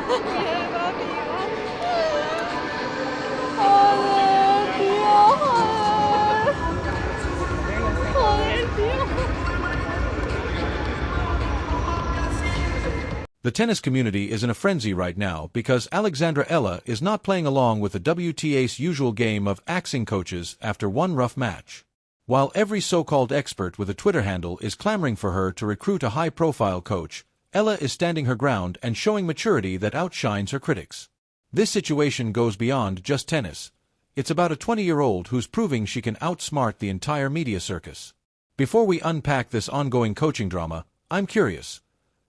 얘가 The tennis community is in a frenzy right now because Alexandra Eala is not playing along with the WTA's usual game of axing coaches after one rough match. While every so-called expert with a Twitter handle is clamoring for her to recruit a high-profile coach, Eala is standing her ground and showing maturity that outshines her critics. This situation goes beyond just tennis. It's about a 20-year-old who's proving she can outsmart the entire media circus. Before we unpack this ongoing coaching drama, I'm curious.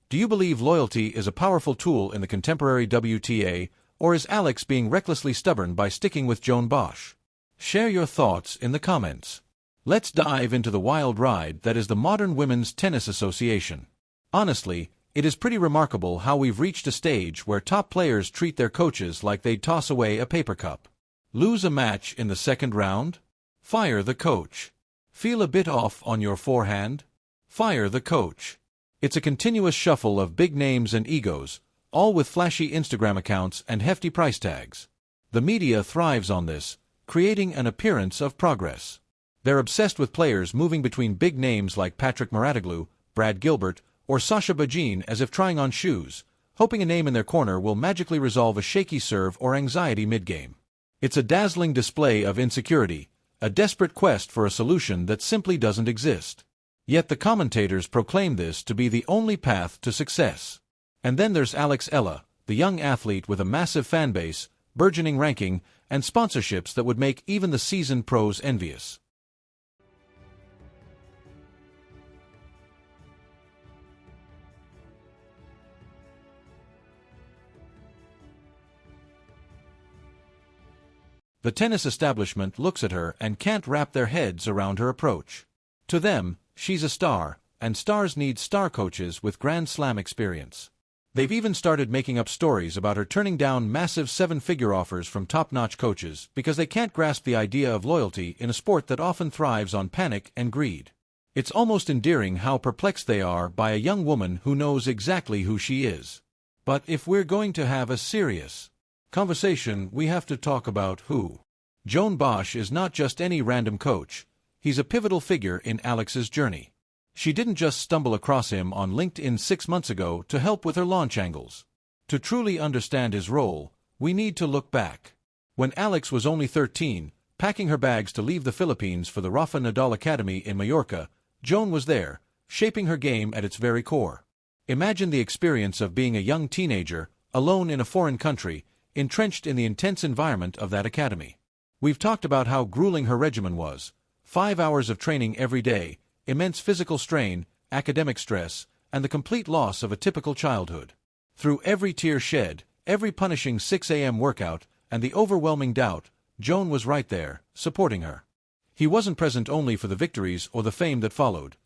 Do you believe loyalty is a powerful tool in the contemporary WTA, or is Alex being recklessly stubborn by sticking with Joan Bosch? Share your thoughts in the comments. Let's dive into the wild ride that is the modern Women's Tennis Association. Honestly, it is pretty remarkable how we've reached a stage where top players treat their coaches like they'd toss away a paper cup. Lose a match in the second round? Fire the coach. Feel a bit off on your forehand? Fire the coach. It's a continuous shuffle of big names and egos, all with flashy Instagram accounts and hefty price tags. The media thrives on this, creating an appearance of progress. They're obsessed with players moving between big names like Patrick Mouratoglou, Brad Gilbert, or Sasha Bajin as if trying on shoes, hoping a name in their corner will magically resolve a shaky serve or anxiety mid-game. It's a dazzling display of insecurity, a desperate quest for a solution that simply doesn't exist. Yet the commentators proclaim this to be the only path to success. And then there's Alex Eala, the young athlete with a massive fanbase, burgeoning ranking, and sponsorships that would make even the seasoned pros envious. The tennis establishment looks at her and can't wrap their heads around her approach. To them, she's a star, and stars need star coaches with Grand Slam experience. They've even started making up stories about her turning down massive seven-figure offers from top-notch coaches because they can't grasp the idea of loyalty in a sport that often thrives on panic and greed. It's almost endearing how perplexed they are by a young woman who knows exactly who she is. But if we're going to have a serious conversation, we have to talk about who. Joan Bosch is not just any random coach. He's a pivotal figure in Alex's journey. She didn't just stumble across him on LinkedIn 6 months ago to help with her launch angles. To truly understand his role, we need to look back. When Alex was only 13, packing her bags to leave the Philippines for the Rafa Nadal Academy in Mallorca, Joan was there, shaping her game at its very core. Imagine the experience of being a young teenager, alone in a foreign country, entrenched in the intense environment of that academy. We've talked about how grueling her regimen was. 5 hours of training every day, immense physical strain, academic stress, and the complete loss of a typical childhood. Through every tear shed, every punishing 6 a.m. workout, and the overwhelming doubt, Joan was right there, supporting her. He wasn't present only for the victories or the fame that followed.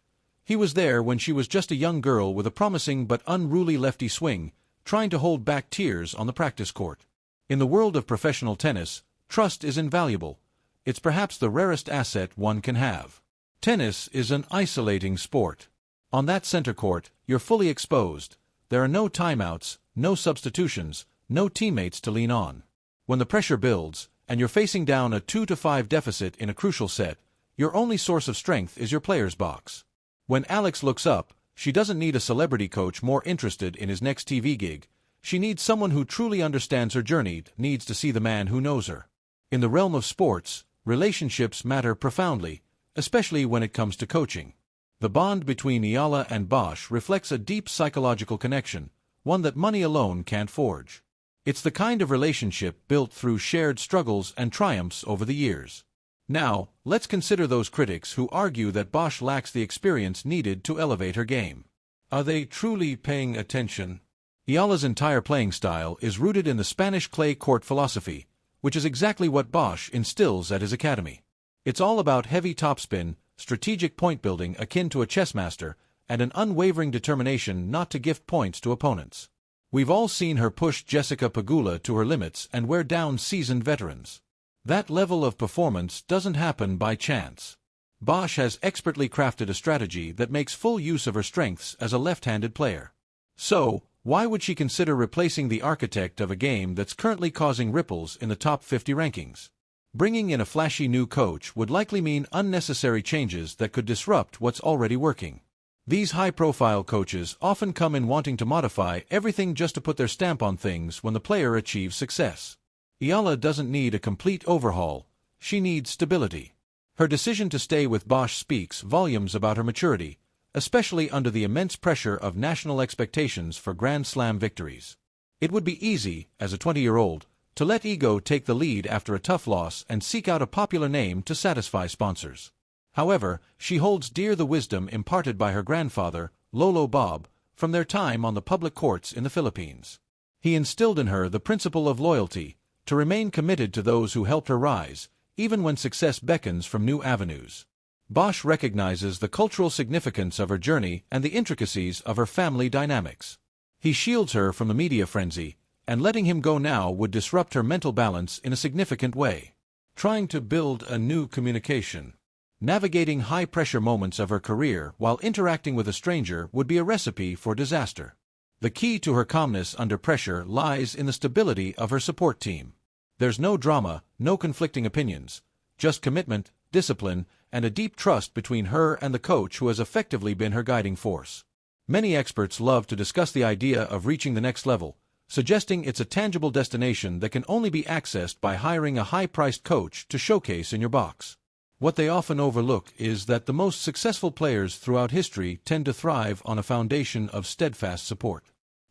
He was there when she was just a young girl with a promising but unruly lefty swing, trying to hold back tears on the practice court. In the world of professional tennis, trust is invaluable. It's perhaps the rarest asset one can have. Tennis is an isolating sport. On that center court, you're fully exposed. There are no timeouts, no substitutions, no teammates to lean on. When the pressure builds, and you're facing down a 2-5 deficit in a crucial set, your only source of strength is your player's box. When Alex looks up, she doesn't need a celebrity coach more interested in his next TV gig. She needs someone who truly understands her journey, needs to see the man who knows her. In the realm of sports, relationships matter profoundly, especially when it comes to coaching. The bond between Eala and Bosch reflects a deep psychological connection, one that money alone can't forge. It's the kind of relationship built through shared struggles and triumphs over the years. Now, let's consider those critics who argue that Bosch lacks the experience needed to elevate her game. Are they truly paying attention? Eala's entire playing style is rooted in the Spanish clay court philosophy, which is exactly what Bosch instills at his academy. It's all about heavy topspin, strategic point building akin to a chess master, and an unwavering determination not to gift points to opponents. We've all seen her push Jessica Pegula to her limits and wear down seasoned veterans. That level of performance doesn't happen by chance. Bosch has expertly crafted a strategy that makes full use of her strengths as a left-handed player. So, Why would she consider replacing the architect of a game that's currently causing ripples in the top 50 rankings? Bringing in a flashy new coach would likely mean unnecessary changes that could disrupt what's already working. These high-profile coaches often come in wanting to modify everything just to put their stamp on things when the player achieves success. Eala doesn't need a complete overhaul, she needs stability. Her decision to stay with Bosch speaks volumes about her maturity, especially under the immense pressure of national expectations for Grand Slam victories. It would be easy, as a 20-year-old, to let ego take the lead after a tough loss and seek out a popular name to satisfy sponsors. However, she holds dear the wisdom imparted by her grandfather, Lolo Bob, from their time on the public courts in the Philippines. He instilled in her the principle of loyalty, to remain committed to those who helped her rise, even when success beckons from new avenues. Bosch recognizes the cultural significance of her journey and the intricacies of her family dynamics. He shields her from the media frenzy, and letting him go now would disrupt her mental balance in a significant way. Trying to build a new communication. Navigating high-pressure moments of her career while interacting with a stranger would be a recipe for disaster. The key to her calmness under pressure lies in the stability of her support team. There's no drama, no conflicting opinions, just commitment, discipline, and a deep trust between her and the coach who has effectively been her guiding force. Many experts love to discuss the idea of reaching the next level, suggesting it's a tangible destination that can only be accessed by hiring a high-priced coach to showcase in your box. What they often overlook is that the most successful players throughout history tend to thrive on a foundation of steadfast support.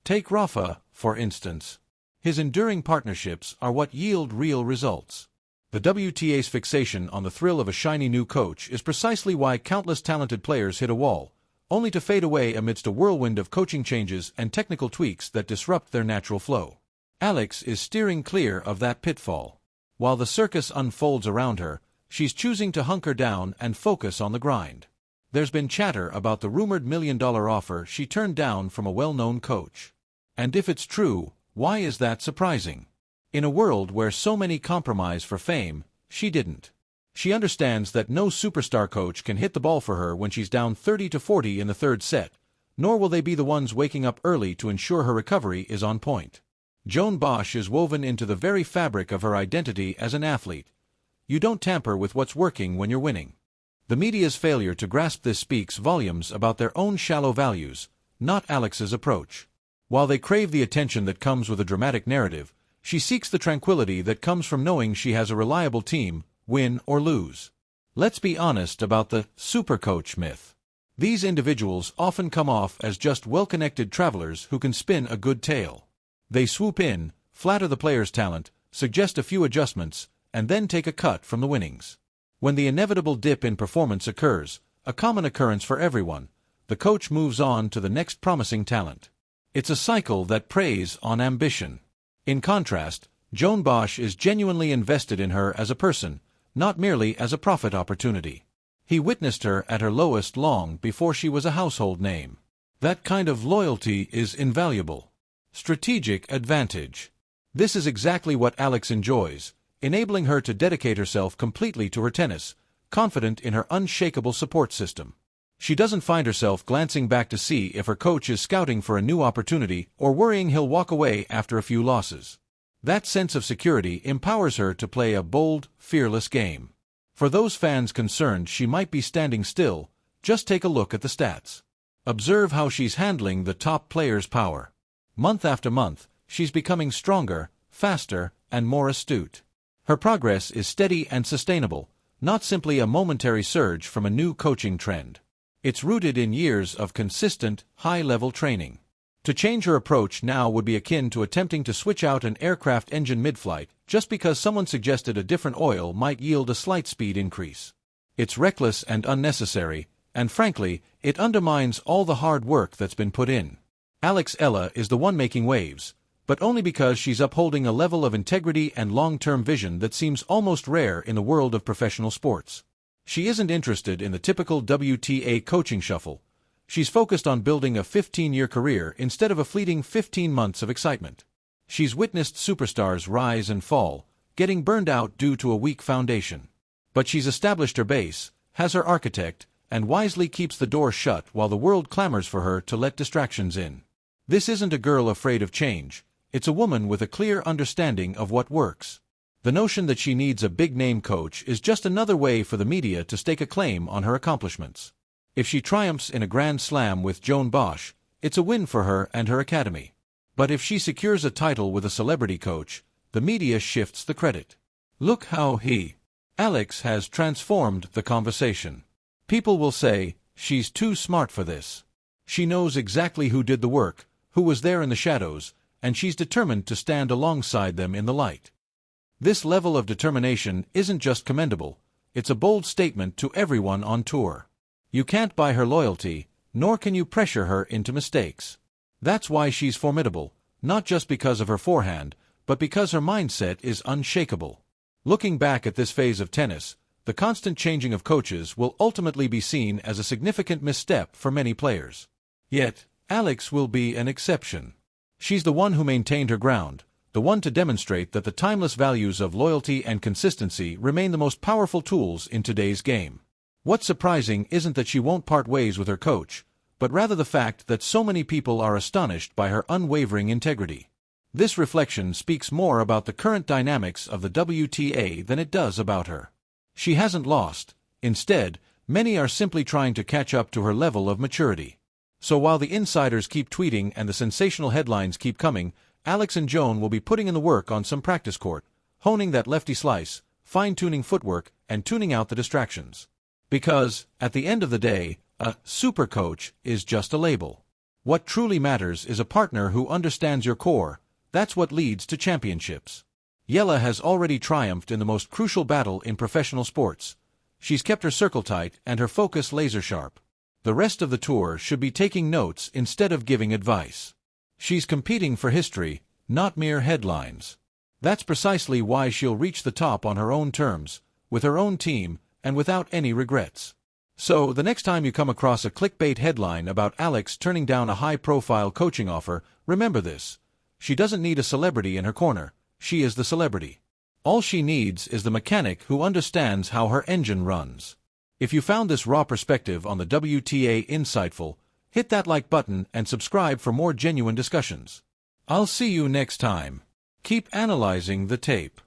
Take Rafa, for instance. His enduring partnerships are what yield real results. The WTA's fixation on the thrill of a shiny new coach is precisely why countless talented players hit a wall, only to fade away amidst a whirlwind of coaching changes and technical tweaks that disrupt their natural flow. Alex is steering clear of that pitfall. While the circus unfolds around her, she's choosing to hunker down and focus on the grind. There's been chatter about the rumored $1 million offer she turned down from a well-known coach. And if it's true, why is that surprising? In a world where so many compromise for fame, she didn't. She understands that no superstar coach can hit the ball for her when she's down 30-40 in the third set, nor will they be the ones waking up early to ensure her recovery is on point. Joan Bosch is woven into the very fabric of her identity as an athlete. You don't tamper with what's working when you're winning. The media's failure to grasp this speaks volumes about their own shallow values, not Alex's approach. While they crave the attention that comes with a dramatic narrative, she seeks the tranquility that comes from knowing she has a reliable team, win or lose. Let's be honest about the supercoach myth. These individuals often come off as just well-connected travelers who can spin a good tale. They swoop in, flatter the player's talent, suggest a few adjustments, and then take a cut from the winnings. When the inevitable dip in performance occurs, a common occurrence for everyone, the coach moves on to the next promising talent. It's a cycle that preys on ambition. In contrast, Joan Bosch is genuinely invested in her as a person, not merely as a profit opportunity. He witnessed her at her lowest long before she was a household name. That kind of loyalty is invaluable. Strategic advantage. This is exactly what Alex enjoys, enabling her to dedicate herself completely to her tennis, confident in her unshakable support system. She doesn't find herself glancing back to see if her coach is scouting for a new opportunity or worrying he'll walk away after a few losses. That sense of security empowers her to play a bold, fearless game. For those fans concerned she might be standing still, just take a look at the stats. Observe how she's handling the top players' power. Month after month, she's becoming stronger, faster, and more astute. Her progress is steady and sustainable, not simply a momentary surge from a new coaching trend. It's rooted in years of consistent, high-level training. To change her approach now would be akin to attempting to switch out an aircraft engine mid-flight just because someone suggested a different oil might yield a slight speed increase. It's reckless and unnecessary, and frankly, it undermines all the hard work that's been put in. Eala is the one making waves, but only because she's upholding a level of integrity and long-term vision that seems almost rare in the world of professional sports. She isn't interested in the typical WTA coaching shuffle. She's focused on building a 15-year career instead of a fleeting 15 months of excitement. She's witnessed superstars rise and fall, getting burned out due to a weak foundation. But she's established her base, has her architect, and wisely keeps the door shut while the world clamors for her to let distractions in. This isn't a girl afraid of change, it's a woman with a clear understanding of what works. The notion that she needs a big-name coach is just another way for the media to stake a claim on her accomplishments. If she triumphs in a Grand Slam with Joan Bosch, it's a win for her and her academy. But if she secures a title with a celebrity coach, the media shifts the credit. Look how Alex has transformed the conversation. People will say, she's too smart for this. She knows exactly who did the work, who was there in the shadows, and she's determined to stand alongside them in the light. This level of determination isn't just commendable, it's a bold statement to everyone on tour. You can't buy her loyalty, nor can you pressure her into mistakes. That's why she's formidable, not just because of her forehand, but because her mindset is unshakable. Looking back at this phase of tennis, the constant changing of coaches will ultimately be seen as a significant misstep for many players. Yet, Alex will be an exception. She's the one who maintained her ground, the one to demonstrate that the timeless values of loyalty and consistency remain the most powerful tools in today's game. What's surprising isn't that she won't part ways with her coach, but rather the fact that so many people are astonished by her unwavering integrity. This reflection speaks more about the current dynamics of the WTA than it does about her. She hasn't lost. Instead, many are simply trying to catch up to her level of maturity. So while the insiders keep tweeting and the sensational headlines keep coming, Alex and Joan will be putting in the work on some practice court, honing that lefty slice, fine-tuning footwork, and tuning out the distractions. Because, at the end of the day, a super coach is just a label. What truly matters is a partner who understands your core. That's what leads to championships. Eala has already triumphed in the most crucial battle in professional sports. She's kept her circle tight and her focus laser-sharp. The rest of the tour should be taking notes instead of giving advice. She's competing for history, not mere headlines. That's precisely why she'll reach the top on her own terms, with her own team, and without any regrets. So, the next time you come across a clickbait headline about Alex turning down a high-profile coaching offer, remember this. She doesn't need a celebrity in her corner, she is the celebrity. All she needs is the mechanic who understands how her engine runs. If you found this raw perspective on the WTA insightful, hit that like button and subscribe for more genuine discussions. I'll see you next time. Keep analyzing the tape.